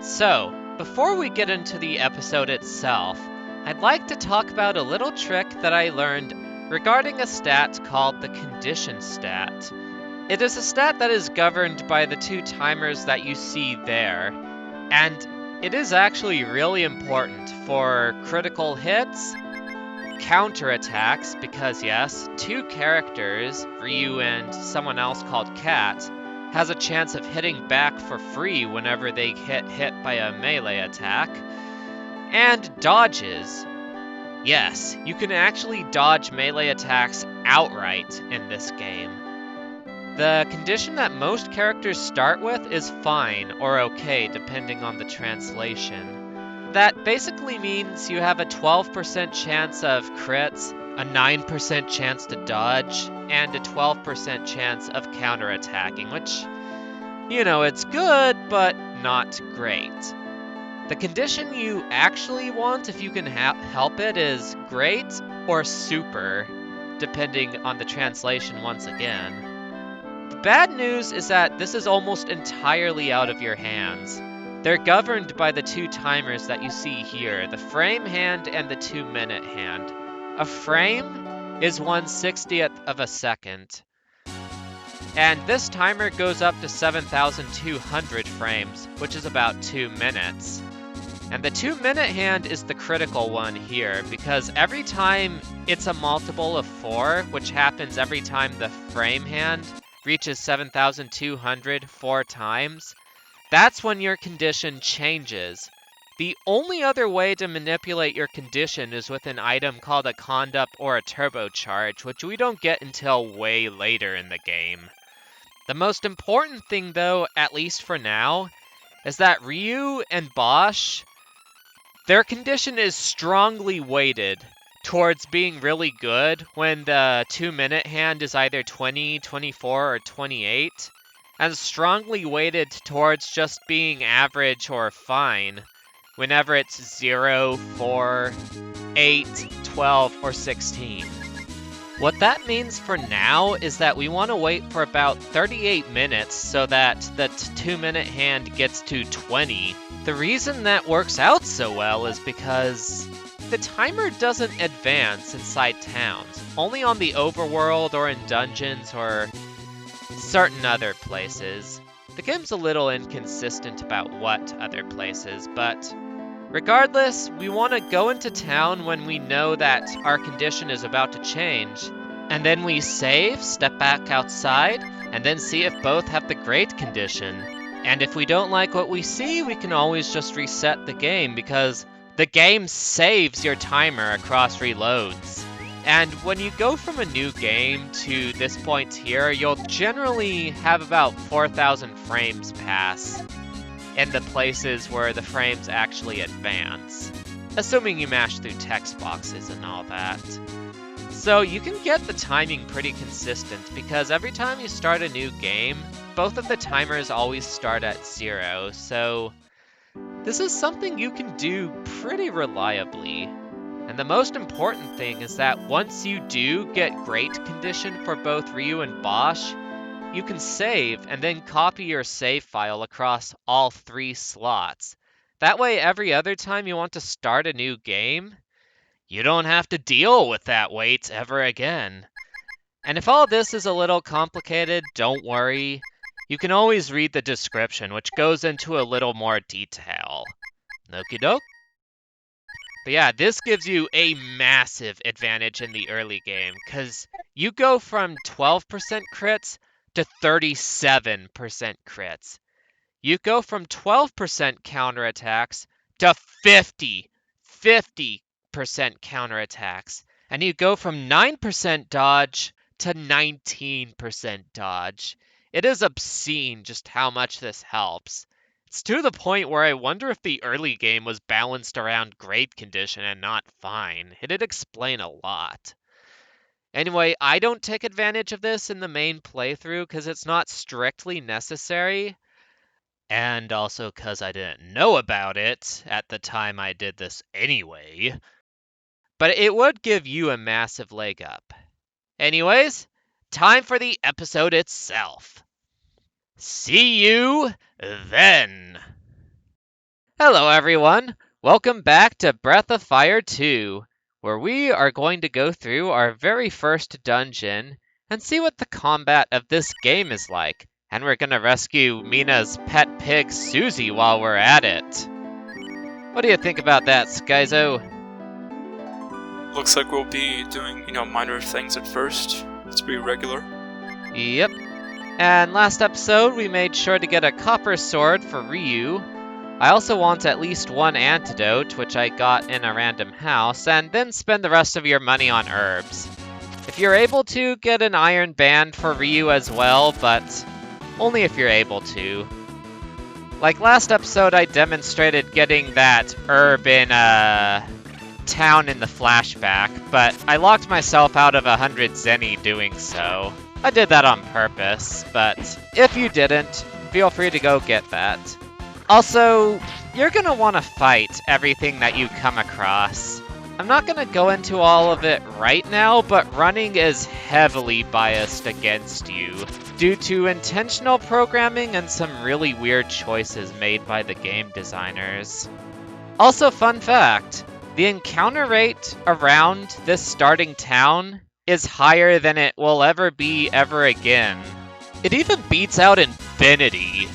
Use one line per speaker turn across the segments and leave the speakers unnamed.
So, before we get into the episode itself, I'd like to talk about a little trick that I learned regarding a stat called the condition stat. It is a stat that is governed by the two timers that you see there, and it is actually really important for critical hits, counterattacks, because yes, two characters, Ryu and someone else called Cat, has a chance of hitting back for free whenever they get hit by a melee attack, and dodges. Yes, you can actually dodge melee attacks outright in this game. The condition that most characters start with is fine or okay depending on the translation. That basically means you have a 12% chance of crits, a 9% chance to dodge, and a 12% chance of counterattacking, which, it's good, but not great. The condition you actually want, if you can help it, is great or super, depending on the translation once again. The bad news is that this is almost entirely out of your hands. They're governed by the two timers that you see here, the frame hand and the 2-minute hand. A frame is 1/60th of a second. And this timer goes up to 7,200 frames, which is about 2 minutes. And the 2-minute hand is the critical one here, because every time it's a multiple of 4, which happens every time the frame hand reaches 7,200 4 times, that's when your condition changes. The only other way to manipulate your condition is with an item called a conduct or a turbocharge, which we don't get until way later in the game. The most important thing though, at least for now, is that Ryu and Bosch, their condition is strongly weighted towards being really good when the 2-minute hand is either 20, 24, or 28, and strongly weighted towards just being average or fine whenever it's 0, 4, 8, 12, or 16. What that means for now is that we want to wait for about 38 minutes so that the 2-minute hand gets to 20. The reason that works out so well is because the timer doesn't advance inside towns, only on the overworld or in dungeons or certain other places. The game's a little inconsistent about what other places, but regardless, we want to go into town when we know that our condition is about to change, and then we save, step back outside, and then see if both have the great condition. And if we don't like what we see, we can always just reset the game, because the game saves your timer across reloads. And when you go from a new game to this point here, you'll generally have about 4,000 frames pass in the places where the frames actually advance, assuming you mash through text boxes and all that. So you can get the timing pretty consistent, because every time you start a new game, both of the timers always start at 0, so this is something you can do pretty reliably. And the most important thing is that once you do get great condition for both Ryu and Bosch, you can save and then copy your save file across all 3 slots. That way, every other time you want to start a new game, you don't have to deal with that wait ever again. And if all this is a little complicated, don't worry. You can always read the description, which goes into a little more detail. Okie doke? But yeah, this gives you a massive advantage in the early game, because you go from 12% crits to 37% crits. You go from 12% counterattacks to 50% counterattacks. And you go from 9% dodge to 19% dodge. It is obscene just how much this helps. It's to the point where I wonder if the early game was balanced around great condition and not fine. It'd explain a lot. Anyway, I don't take advantage of this in the main playthrough because it's not strictly necessary, and also because I didn't know about it at the time I did this anyway. But it would give you a massive leg up. Anyways, time for the episode itself. See you then! Hello everyone! Welcome back to Breath of Fire 2, where we are going to go through our very first dungeon and see what the combat of this game is like. And we're gonna rescue Mina's pet pig Susie while we're at it. What do you think about that, Skyzo?
Looks like we'll be doing, minor things at first. It's pretty regular.
Yep. And last episode we made sure to get a copper sword for Ryu. I also want at least one antidote, which I got in a random house, and then spend the rest of your money on herbs. If you're able to, get an iron band for Ryu as well, but only if you're able to. Like last episode, I demonstrated getting that herb in town in the flashback, but I locked myself out of 100 zenny doing so. I did that on purpose, but if you didn't, feel free to go get that. Also, you're gonna want to fight everything that you come across. I'm not gonna go into all of it right now, but running is heavily biased against you due to intentional programming and some really weird choices made by the game designers. Also, fun fact, the encounter rate around this starting town is higher than it will ever be ever again. It even beats out Infinity.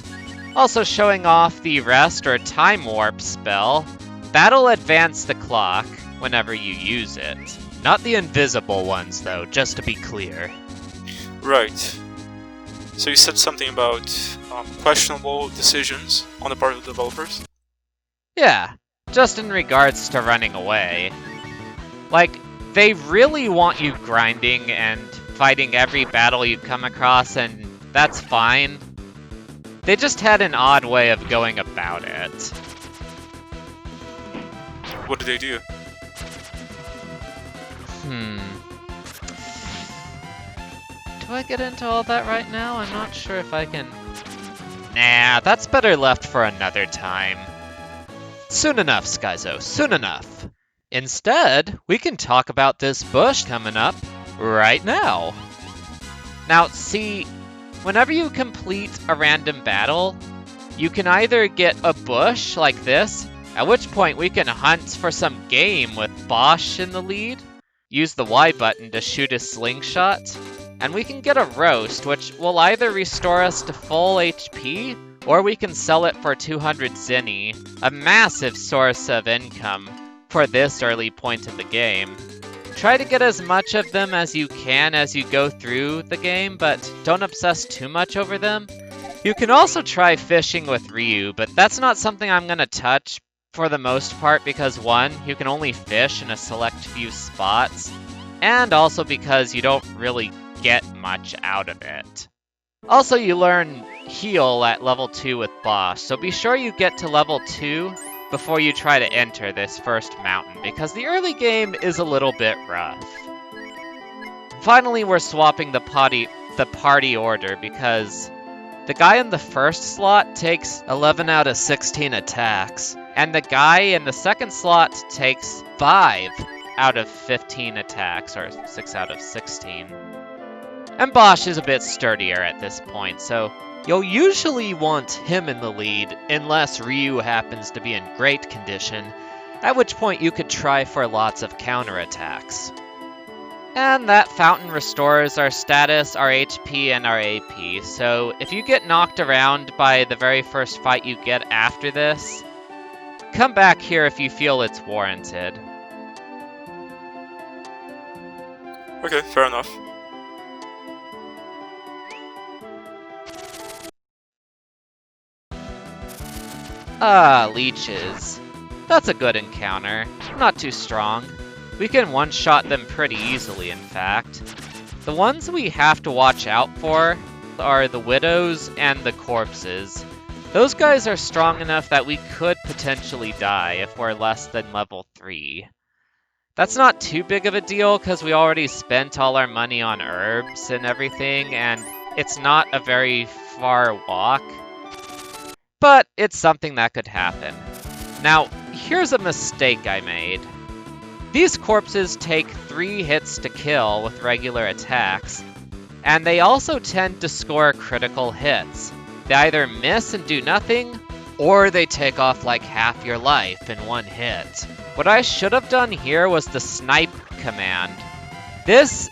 Also showing off the rest or time warp spell. That'll advance the clock whenever you use it. Not the invisible ones though, just to be clear.
Right. So you said something about questionable decisions on the part of the developers?
Yeah, just in regards to running away. Like, they really want you grinding and fighting every battle you come across, and that's fine. They just had an odd way of going about it.
What did they do?
Do I get into all that right now? I'm not sure if I can... Nah, that's better left for another time. Soon enough, Skyzo, soon enough. Instead, we can talk about this bush coming up right now. Now, see, whenever you complete a random battle, you can either get a bush like this, at which point we can hunt for some game with Bosch in the lead, use the Y button to shoot a slingshot, and we can get a roast, which will either restore us to full HP, or we can sell it for 200 zenny, a massive source of income for this early point in the game. Try to get as much of them as you can as you go through the game, but don't obsess too much over them. You can also try fishing with Ryu, but that's not something I'm going to touch for the most part because one, you can only fish in a select few spots, and also because you don't really get much out of it. Also, you learn heal at level 2 with Boss, so be sure you get to level 2 before you try to enter this first mountain, because the early game is a little bit rough. Finally, we're swapping the party order, because the guy in the first slot takes 11 out of 16 attacks, and the guy in the second slot takes 5 out of 15 attacks, or 6 out of 16. And Bosch is a bit sturdier at this point, so you'll usually want him in the lead unless Ryu happens to be in great condition, at which point you could try for lots of counterattacks. And that fountain restores our status, our HP, and our AP, so if you get knocked around by the very first fight you get after this, come back here if you feel it's warranted.
Okay, fair enough.
Ah, leeches. That's a good encounter. Not too strong. We can one-shot them pretty easily, in fact. The ones we have to watch out for are the widows and the corpses. Those guys are strong enough that we could potentially die if we're less than level 3. That's not too big of a deal because we already spent all our money on herbs and everything, and it's not a very far walk. But it's something that could happen. Now, here's a mistake I made. These corpses take 3 hits to kill with regular attacks, and they also tend to score critical hits. They either miss and do nothing, or they take off like half your life in one hit. What I should have done here was the snipe command. This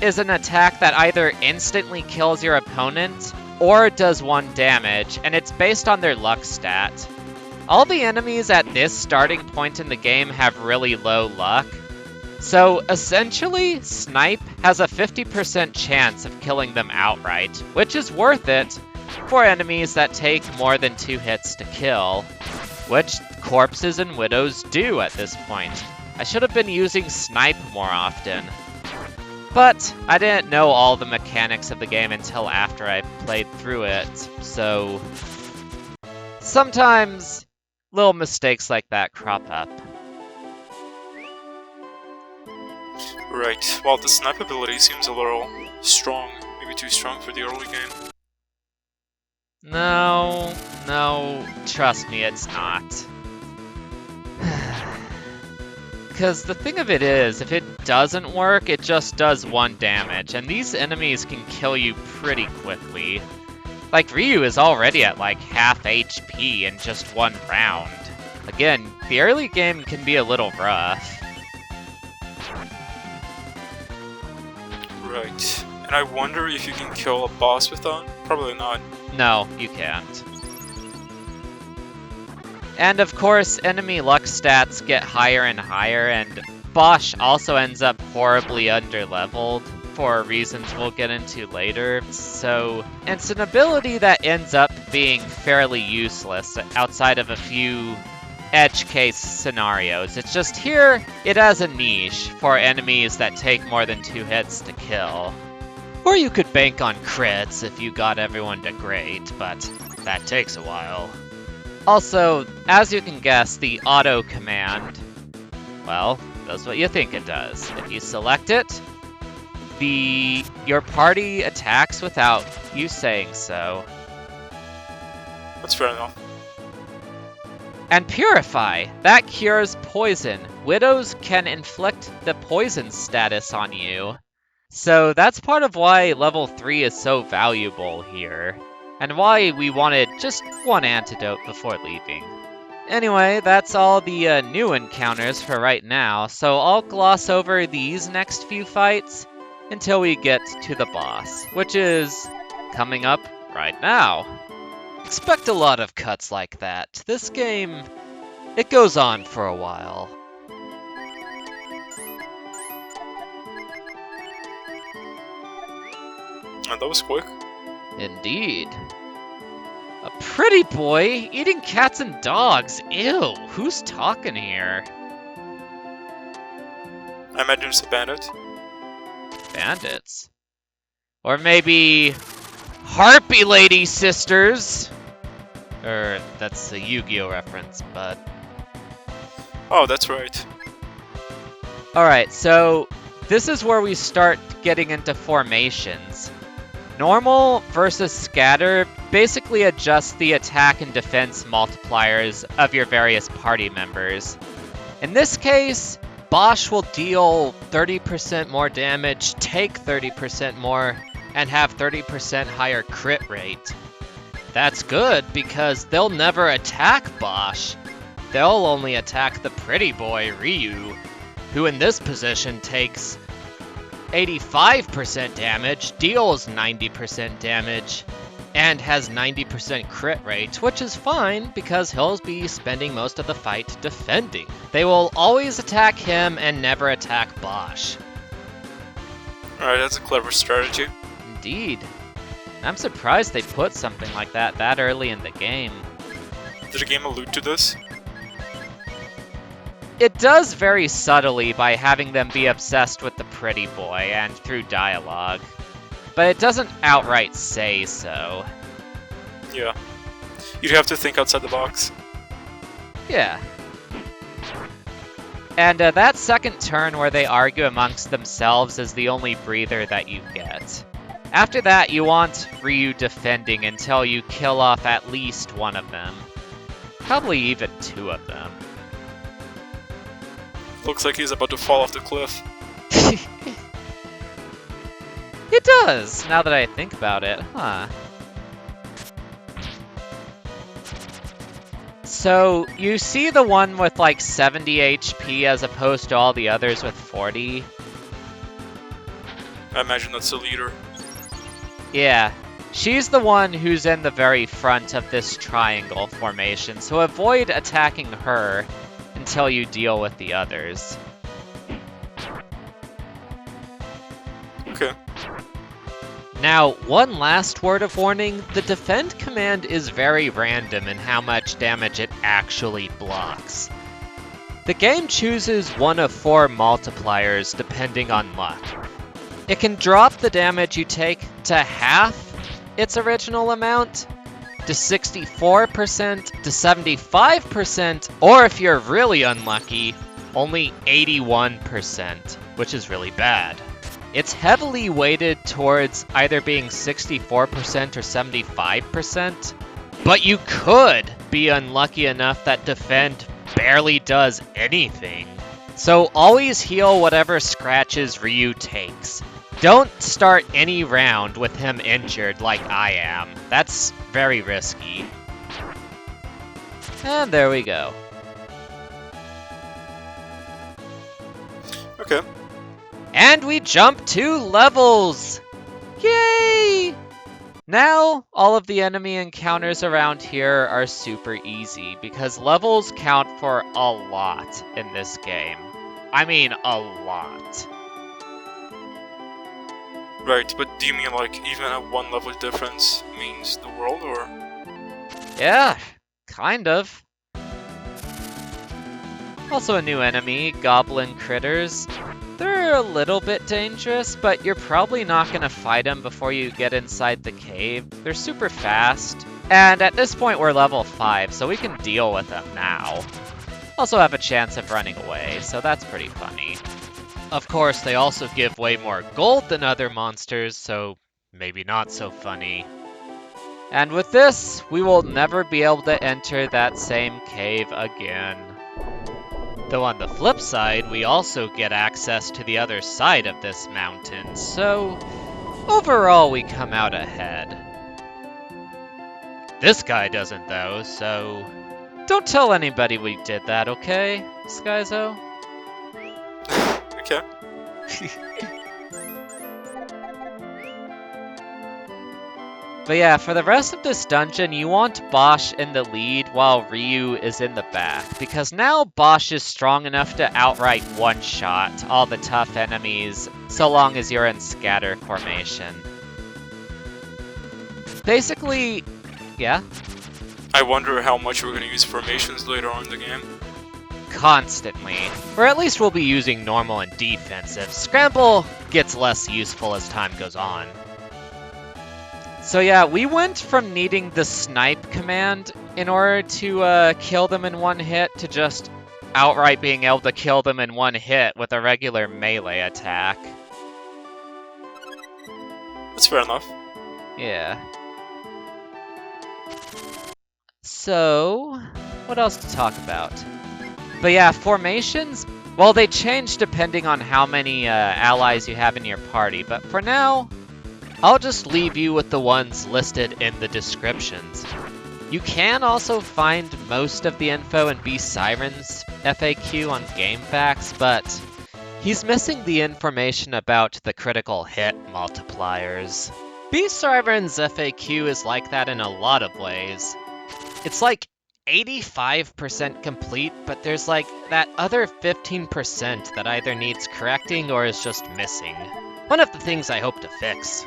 is an attack that either instantly kills your opponent or does 1 damage, and it's based on their luck stat. All the enemies at this starting point in the game have really low luck, so essentially, Snipe has a 50% chance of killing them outright, which is worth it for enemies that take more than 2 hits to kill, which Corpses and Widows do at this point. I should have been using Snipe more often, but I didn't know all the mechanics of the game until after I played through it, so sometimes little mistakes like that crop up.
Right, well, the snipe ability seems a little strong, maybe too strong for the early game.
No, trust me, it's not. Because the thing of it is, if it doesn't work, it just does 1 damage, and these enemies can kill you pretty quickly. Like, Ryu is already at like half HP in just 1 round. Again, the early game can be a little rough.
Right, and I wonder if you can kill a boss with that? Probably not.
No, you can't. And of course, enemy luck stats get higher and higher, and Bosch also ends up horribly underleveled for reasons we'll get into later, so it's an ability that ends up being fairly useless outside of a few edge case scenarios. It's just here, it has a niche for enemies that take more than 2 hits to kill. Or you could bank on crits if you got everyone to great, but that takes a while. Also, as you can guess, the auto command, well, does what you think it does. If you select it, your party attacks without you saying so.
That's fair enough.
And Purify, that cures poison. Widows can inflict the poison status on you. So that's part of why level 3 is so valuable here, and why we wanted just 1 antidote before leaving. Anyway, that's all the new encounters for right now, so I'll gloss over these next few fights until we get to the boss, which is coming up right now. Expect a lot of cuts like that. This game, it goes on for a while.
And that was quick.
Indeed. A pretty boy eating cats and dogs. Ew, who's talking here?
I imagine it's a bandit.
Bandits? Or maybe Harpy Lady Sisters? Or that's a Yu-Gi-Oh reference, but...
Oh, that's right.
Alright, so this is where we start getting into formations. Normal versus scatter basically adjusts the attack and defense multipliers of your various party members. In this case, Bosch will deal 30% more damage, take 30% more, and have 30% higher crit rate. That's good because they'll never attack Bosch. They'll only attack the pretty boy Ryu, who in this position takes 85% damage, deals 90% damage, and has 90% crit rate, which is fine because he'll be spending most of the fight defending. They will always attack him and never attack Bosch.
Alright, that's a clever strategy.
Indeed. I'm surprised they put something like that early in the game.
Did the game allude to this?
It does very subtly by having them be obsessed with the pretty boy and through dialogue, but it doesn't outright say so.
Yeah. You'd have to think outside the box.
Yeah. And that second turn where they argue amongst themselves is the only breather that you get. After that, you want Ryu defending until you kill off at least one of them. Probably even 2 of them.
Looks like he's about to fall off the cliff.
It does, now that I think about it, huh? So, you see the one with like 70 HP as opposed to all the others with 40?
I imagine that's the leader.
Yeah. She's the one who's in the very front of this triangle formation, so avoid attacking her until you deal with the others.
Okay.
Now, one last word of warning, the defend command is very random in how much damage it actually blocks. The game chooses one of 4 multipliers depending on luck. It can drop the damage you take to half its original amount, to 64%, to 75%, or if you're really unlucky, only 81%, which is really bad. It's heavily weighted towards either being 64% or 75%, but you could be unlucky enough that defend barely does anything. So always heal whatever scratches Ryu takes. Don't start any round with him injured like I am. That's very risky. And there we go.
Okay.
And we jump 2 levels! Yay! Now, all of the enemy encounters around here are super easy, because levels count for a lot in this game. I mean, a lot.
Right, but do you mean like even a 1 level difference means the world, or?
Yeah, kind of. Also a new enemy, goblin critters. They're a little bit dangerous, but you're probably not going to fight them before you get inside the cave. They're super fast, and at this point we're level 5, so we can deal with them now. Also have a chance of running away, so that's pretty funny. Of course, they also give way more gold than other monsters, so maybe not so funny. And with this, we will never be able to enter that same cave again. Though on the flip side, we also get access to the other side of this mountain, so overall we come out ahead. This guy doesn't though, so don't tell anybody we did that, okay, Skyzo?
Okay.
But yeah, for the rest of this dungeon, you want Bosch in the lead while Ryu is in the back, because now Bosch is strong enough to outright one-shot all the tough enemies, so long as you're in scatter formation. Basically, yeah?
I wonder how much we're gonna use formations later on in the game.
Constantly. Or at least we'll be using normal and defensive. Scramble gets less useful as time goes on. So yeah, we went from needing the snipe command in order to kill them in one hit to just outright being able to kill them in one hit with a regular melee attack.
That's fair enough.
Yeah. So, what else to talk about? But yeah, formations, well, they change depending on how many allies you have in your party, but for now, I'll just leave you with the ones listed in the descriptions. You can also find most of the info in B Siren's FAQ on GameFAQs, but he's missing the information about the critical hit multipliers. B Siren's FAQ is like that in a lot of ways. It's like 85% complete, but there's like that other 15% that either needs correcting or is just missing. One of the things I hope to fix.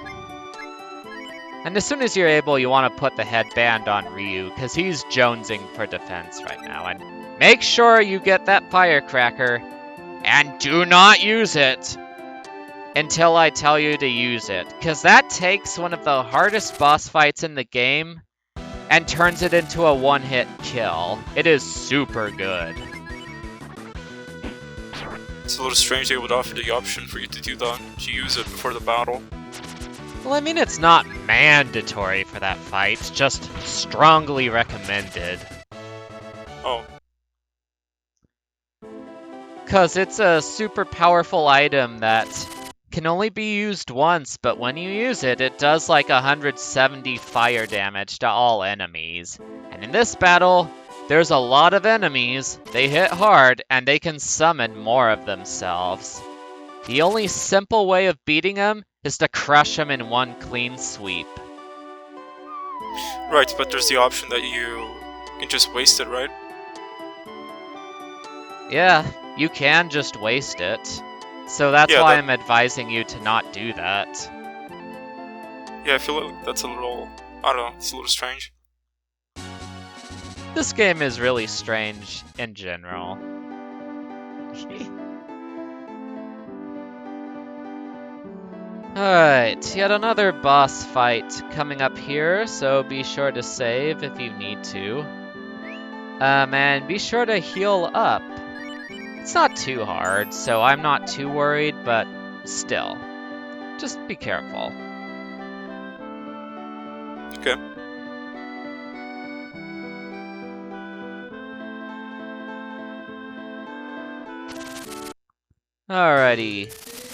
And as soon as you're able, you want to put the headband on Ryu, because he's jonesing for defense right now. And make sure you get that firecracker, and do not use it until I tell you to use it, because that takes one of the hardest boss fights in the game and turns it into a one-hit kill. It is super good.
It's a little strange they would offer the option for you to do that, to use it before the battle.
Well, I mean, it's not mandatory for that fight, just strongly recommended.
Oh.
Because it's a super powerful item that can only be used once, but when you use it, it does like 170 fire damage to all enemies. And in this battle, There's a lot of enemies, they hit hard, and they can summon more of themselves. The only simple way of beating them is to crush them in one clean sweep.
Right, but there's the option that you can just waste it, right?
Yeah, you can just waste it. So that's why I'm advising you to not do that.
Yeah, I feel like that's a little... I don't know, it's a little strange.
This game is really strange in general. Alright, yet another boss fight coming up here, so be sure to save if you need to. And be sure to heal up. It's not too hard, so I'm not too worried, but still. Just be careful.
Okay.
Alrighty.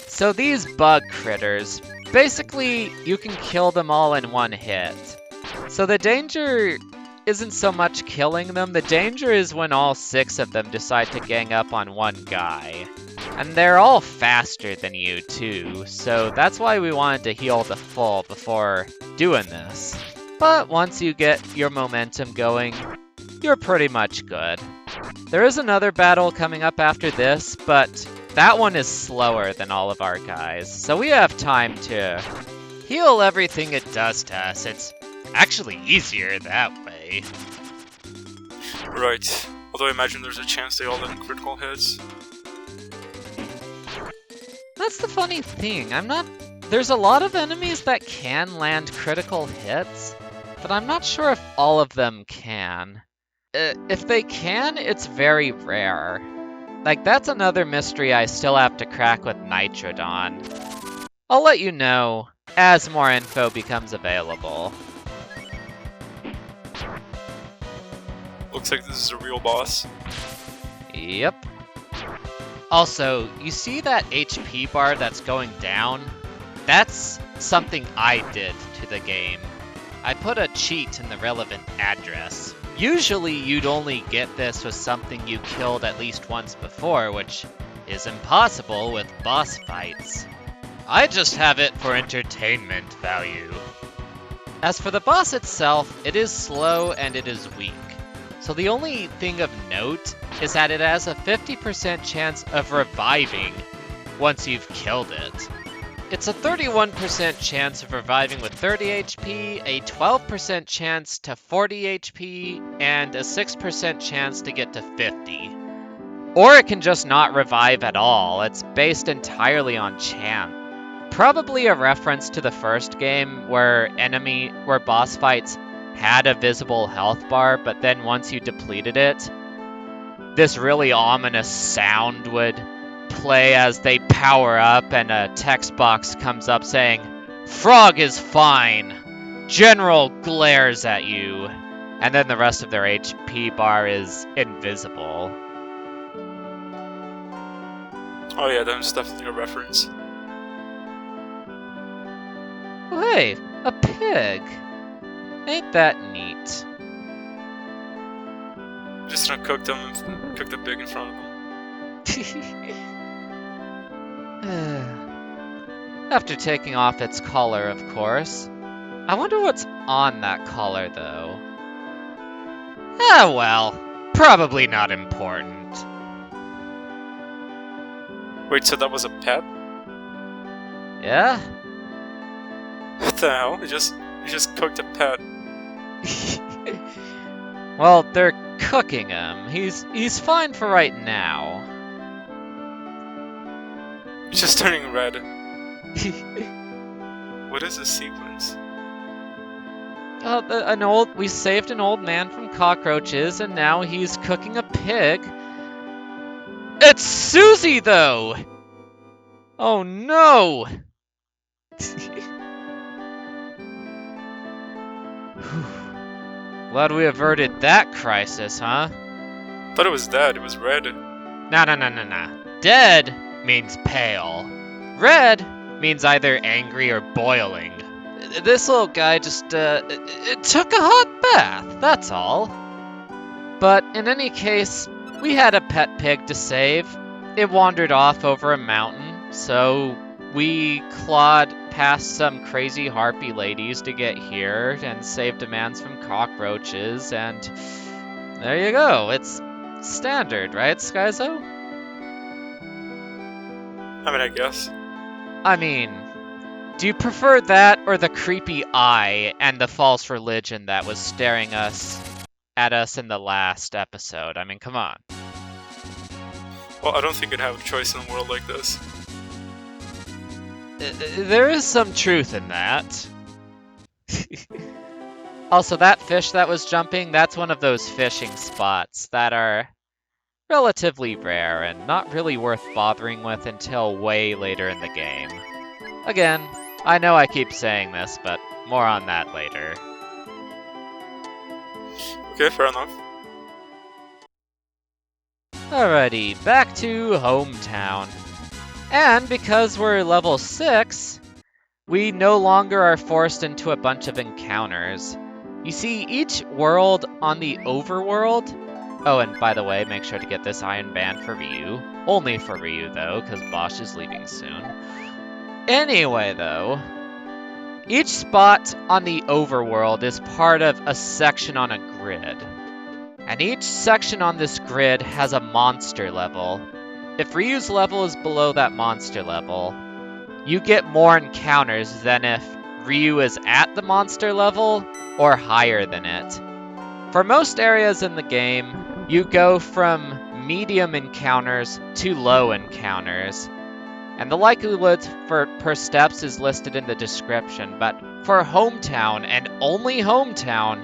So these bug critters, basically you can kill them all in one hit. So the danger isn't so much killing them, the danger is when all 6 of them decide to gang up on one guy. And they're all faster than you too, so that's why we wanted to heal the full before doing this. But once you get your momentum going, you're pretty much good. There is another battle coming up after this, but that one is slower than all of our guys, so we have time to heal everything it does to us. It's actually easier that way.
Right. Although I imagine there's a chance they all land critical hits.
That's the funny thing. There's a lot of enemies that can land critical hits, but I'm not sure if all of them can. If they can, it's very rare. Like, that's another mystery I still have to crack with Nitrodon. I'll let you know as more info becomes available.
Looks like this is a real boss.
Yep. Also, you see that HP bar that's going down? That's something I did to the game. I put a cheat in the relevant address. Usually you'd only get this with something you killed at least once before, which is impossible with boss fights. I just have it for entertainment value. As for the boss itself, it is slow and it is weak. So the only thing of note is that it has a 50% chance of reviving once you've killed it. It's a 31% chance of reviving with 30 HP, a 12% chance to 40 HP, and a 6% chance to get to 50. Or it can just not revive at all. It's based entirely on chance. Probably a reference to the first game where boss fights had a visible health bar, but then once you depleted it, this really ominous sound would play as they power up and a text box comes up saying, "Frog is fine. General glares at you." And then the rest of their HP bar is invisible.
Oh yeah, that's definitely a reference.
Oh, hey, a pig. Ain't that neat?
Just gonna cook them and cook the pig in front of them.
After taking off its collar, of course. I wonder what's on that collar, though. Ah, well, probably not important.
Wait, so that was a pet?
Yeah?
What the hell? You just cooked a pet.
Well, they're cooking him. He's fine for right now.
He's just turning red. What is this sequence?
We saved an old man from cockroaches, and now he's cooking a pig. It's Susie, though! Oh no! Glad we averted that crisis, huh?
Thought it was dead, it was red.
Nah. Dead means pale. Red means either angry or boiling. This little guy just, it took a hot bath, that's all. But in any case, we had a pet pig to save. It wandered off over a mountain, so we clawed past some crazy harpy ladies to get here and save demands from cockroaches, and there you go. It's standard, right, Skyzo?
I mean, I guess.
I mean, do you prefer that or the creepy eye and the false religion that was staring at us in the last episode? I mean, come on.
Well, I don't think I'd have a choice in a world like this.
There is some truth in that. Also, that fish that was jumping, that's one of those fishing spots that are relatively rare and not really worth bothering with until way later in the game. Again, I know I keep saying this, but more on that later.
Okay, fair enough.
Alrighty, back to hometown. And because we're level 6, we no longer are forced into a bunch of encounters. You see, each world on the Overworld... Oh, and by the way, make sure to get this Iron Band for Ryu. Only for Ryu, though, because Bosch is leaving soon. Anyway, though, each spot on the Overworld is part of a section on a grid. And each section on this grid has a monster level. If Ryu's level is below that monster level, you get more encounters than if Ryu is at the monster level or higher than it. For most areas in the game, you go from medium encounters to low encounters. And the likelihood per steps is listed in the description, but for hometown and only hometown,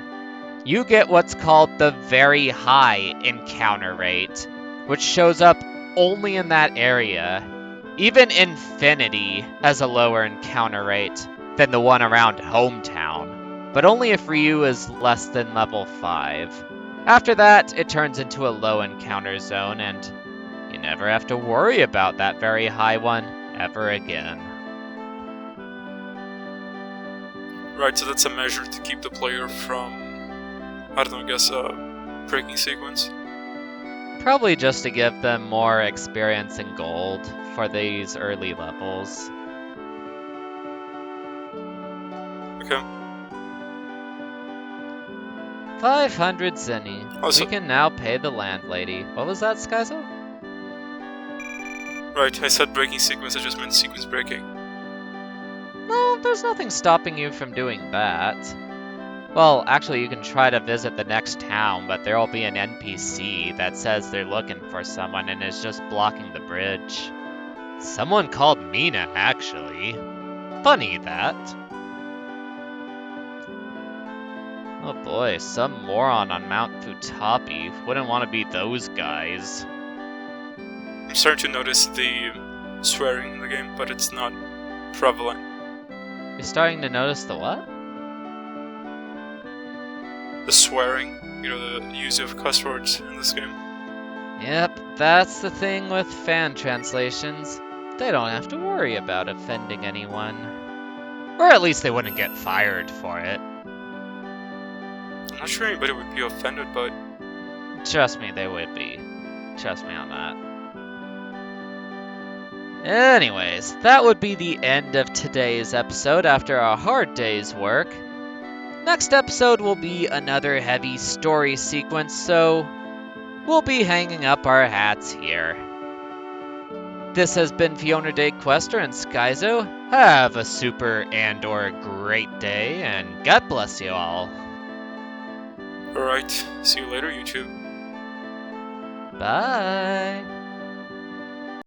you get what's called the very high encounter rate, which shows up only in that area. Even Infinity has a lower encounter rate than the one around hometown, but only if Ryu is less than level 5. After that, it turns into a low encounter zone, and you never have to worry about that very high one ever again.
Right, so that's a measure to keep the player from, I don't know, I guess, breaking sequence.
Probably just to give them more experience in gold for these early levels.
Okay.
500 zenny.
Also,
We can now pay the landlady. What was that, Skyzo?
right, I said breaking sequence, I just meant sequence breaking.
No, there's nothing stopping you from doing that. Well, actually, you can try to visit the next town, but there'll be an NPC that says they're looking for someone and is just blocking the bridge. Someone called Mina, actually. Funny, that. Oh boy, some moron on Mount Futapi wouldn't want to be those guys.
I'm starting to notice the swearing in the game, but it's not prevalent.
You're starting to notice the what?
The swearing, you know, the use of cuss words in this game.
Yep, that's the thing with fan translations. They don't have to worry about offending anyone. Or at least they wouldn't get fired for it.
I'm not sure anybody would be offended, but...
Trust me, they would be. Trust me on that. Anyways, that would be the end of today's episode after a hard day's work. Next episode will be another heavy story sequence, so we'll be hanging up our hats here. This has been Fiona Day Quester and Skyzo. Have a super and or great day, and God bless you all.
Alright, see you later, YouTube.
Bye.